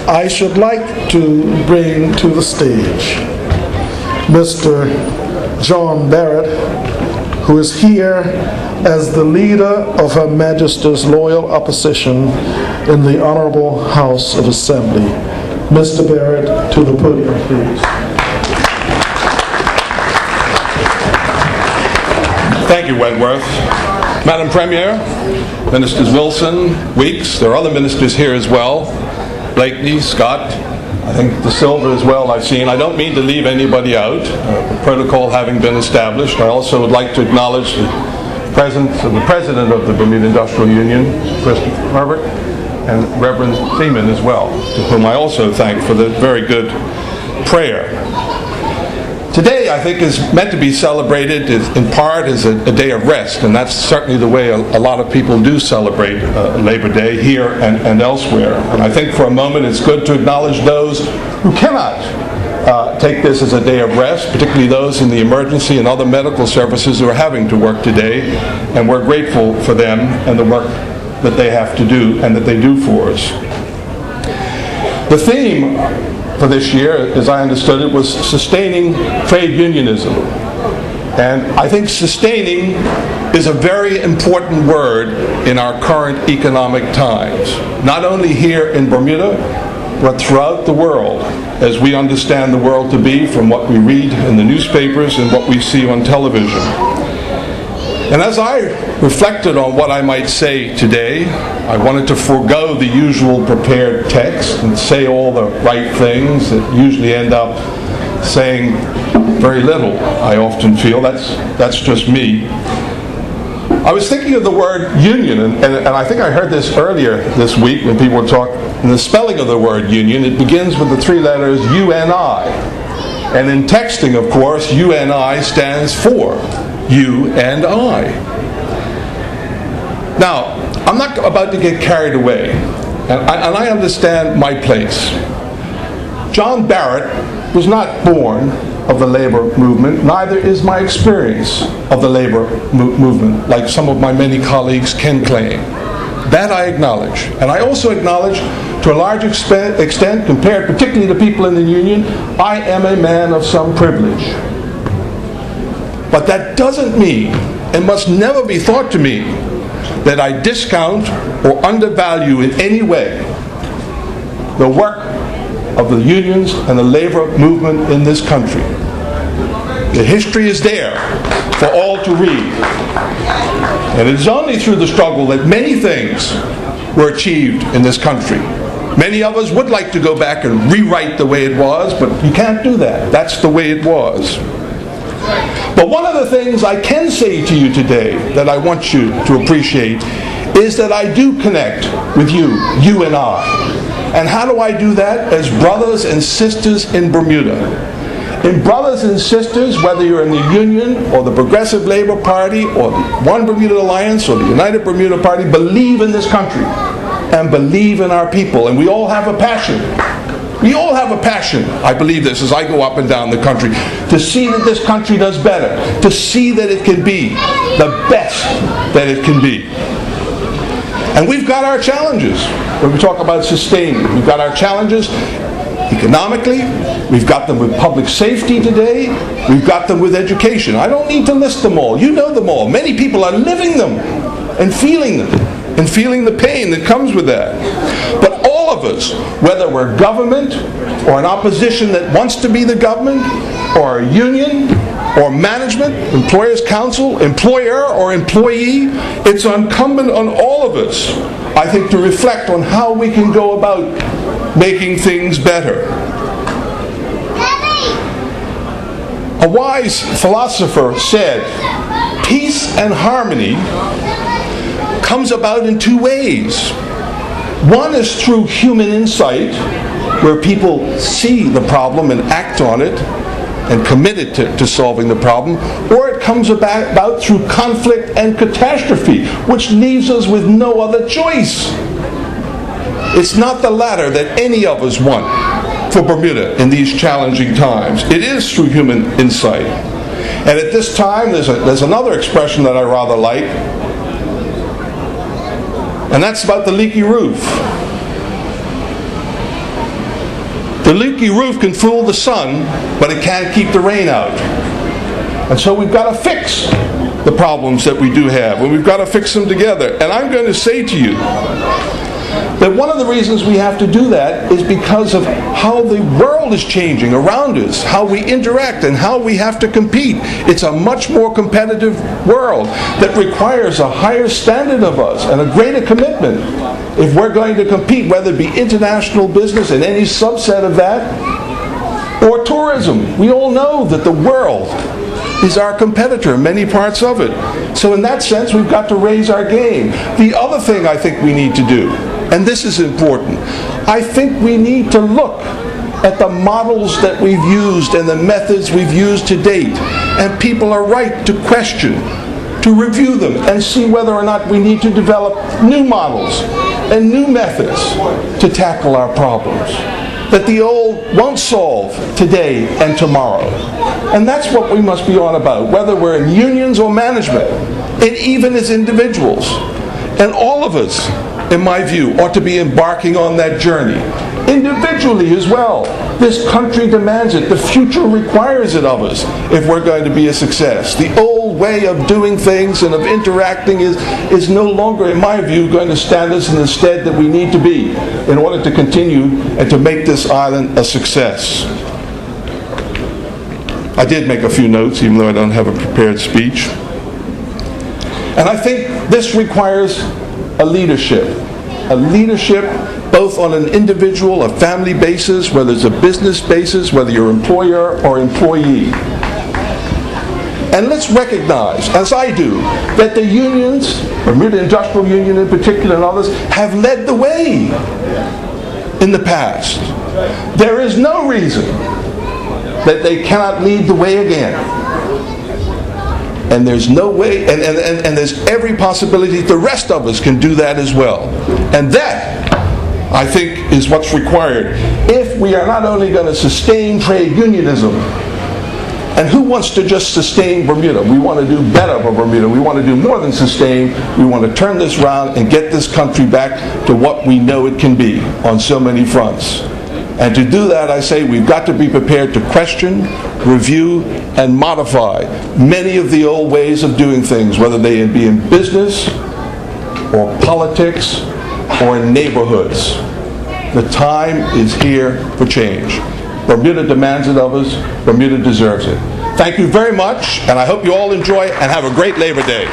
I should like to bring to the stage Mr. John Barritt, who is here as the leader of Her Majesty's loyal opposition in the Honorable House of Assembly. Mr. Barritt, to the podium, please. Thank you, Wentworth. Madam Premier, Ministers Wilson, Weeks, there are other ministers here as well. Blakeney, Scott, I think De Silva as well I've seen. I don't mean to leave anybody out, the protocol having been established. I also would like to acknowledge the presence of the President of the Bermuda Industrial Union, Christopher Herbert, and Reverend Seaman as well, to whom I also thank for the very good prayer. Today, I think, is meant to be celebrated in part as a day of rest, and that's certainly the way a lot of people do celebrate Labor Day here and elsewhere. And I think for a moment it's good to acknowledge those who cannot take this as a day of rest, particularly those in the emergency and other medical services who are having to work today, and we're grateful for them and the work that they have to do and that they do for us. The theme for this year, as I understood it, was sustaining trade unionism. And I think sustaining is a very important word in our current economic times, not only here in Bermuda, but throughout the world, as we understand the world to be from what we read in the newspapers and what we see on television. And as I reflected on what I might say today, I wanted to forego the usual prepared text and say all the right things that usually end up saying very little, I often feel. That's just me. I was thinking of the word union, and I think I heard this earlier this week when people were talking, in the spelling of the word union, it begins with the three letters UNI. And in texting, of course, UNI stands for you and I. Now, I'm not about to get carried away, and I understand my place. John Barritt was not born of the labor movement, neither is my experience of the labor movement, like some of my many colleagues can claim. That I acknowledge. And I also acknowledge, to a large extent, compared particularly to people in the union, I am a man of some privilege. But that doesn't mean, and must never be thought to mean, that I discount or undervalue in any way the work of the unions and the labor movement in this country. The history is there for all to read. And it is only through the struggle that many things were achieved in this country. Many of us would like to go back and rewrite the way it was, but you can't do that. That's the way it was. But one of the things I can say to you today that I want you to appreciate is that I do connect with you and I. And how do I do that? As brothers and sisters in Bermuda. And brothers and sisters, whether you're in the Union or the Progressive Labor Party or the One Bermuda Alliance or the United Bermuda Party, believe in this country and believe in our people. And we all have a passion. We all have a passion, I believe this, as I go up and down the country, to see that this country does better, to see that it can be the best that it can be. And we've got our challenges when we talk about sustaining. We've got our challenges economically, we've got them with public safety today, we've got them with education. I don't need to list them all. You know them all. Many people are living them and feeling them and feeling the pain that comes with that. But all of us, whether we're government or an opposition that wants to be the government, or a union, or management, employers' council, employer or employee, it's incumbent on all of us, I think, to reflect on how we can go about making things better. A wise philosopher said, peace and harmony comes about in two ways. One is through human insight, where people see the problem and act on it and committed to solving the problem, or it comes about through conflict and catastrophe, which leaves us with no other choice. It's not the latter that any of us want for Bermuda in these challenging times. It is through human insight. And at this time, there's another expression that I rather like, and that's about the leaky roof. The leaky roof can fool the sun, but it can't keep the rain out. And so we've got to fix the problems that we do have, and we've got to fix them together. And I'm going to say to you that one of the reasons we have to do that is because of how the world is changing around us, how we interact and how we have to compete. It's a much more competitive world that requires a higher standard of us and a greater commitment if we're going to compete, whether it be international business and any subset of that, or tourism. We all know that the world is our competitor in many parts of it. So in that sense, we've got to raise our game. The other thing I think we need to do, and this is important, I think we need to look at the models that we've used and the methods we've used to date. And people are right to question, to review them, and see whether or not we need to develop new models and new methods to tackle our problems that the old won't solve today and tomorrow. And that's what we must be on about, whether we're in unions or management, and even as individuals. And all of us, in my view, ought to be embarking on that journey. Individually as well. This country demands it. The future requires it of us if we're going to be a success. The old way of doing things and of interacting is no longer, in my view, going to stand us in the stead that we need to be in order to continue and to make this island a success. I did make a few notes, even though I don't have a prepared speech. And I think this requires a leadership both on an individual, a family basis, whether it's a business basis, whether you're employer or employee. And let's recognize, as I do, that the unions, Bermuda Industrial Union in particular and others, have led the way in the past. There is no reason that they cannot lead the way again. And there's no way, and there's every possibility the rest of us can do that as well. And that, I think, is what's required if we are not only going to sustain trade unionism. And who wants to just sustain Bermuda? We want to do better for Bermuda. We want to do more than sustain. We want to turn this around and get this country back to what we know it can be on so many fronts. And to do that, I say we've got to be prepared to question, review, and modify many of the old ways of doing things, whether they be in business or politics or in neighborhoods. The time is here for change. Bermuda demands it of us. Bermuda deserves it. Thank you very much, and I hope you all enjoy and have a great Labor Day.